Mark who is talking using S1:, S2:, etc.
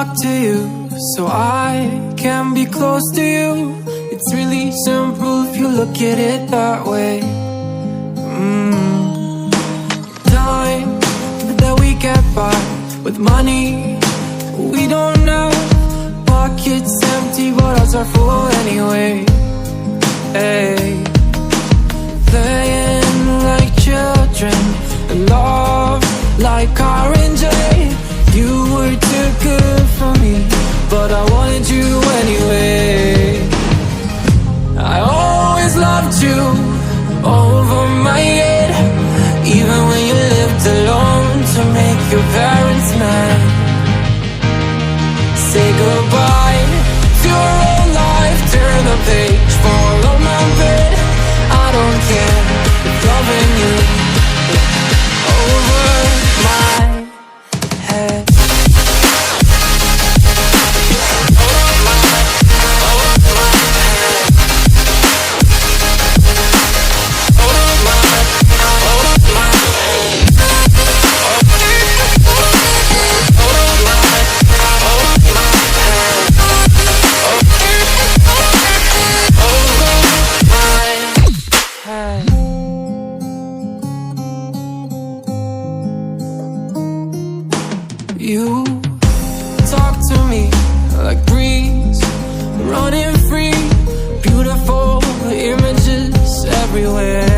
S1: talk to you so I can be close to you. It's really simple if you look at it that way. Time that we get by with money we don't know. Pockets empty but ours are full anyway. Hey, playing like children and love like R&J. You were too good for me, but I wanted you anyway. I always loved you over my head, even when you lived alone to make your parents mad. Say goodbye to your old life, turn the page, follow my bed. I don't care if loving you over my head. You talk to me like breeze, running free, beautiful images everywhere.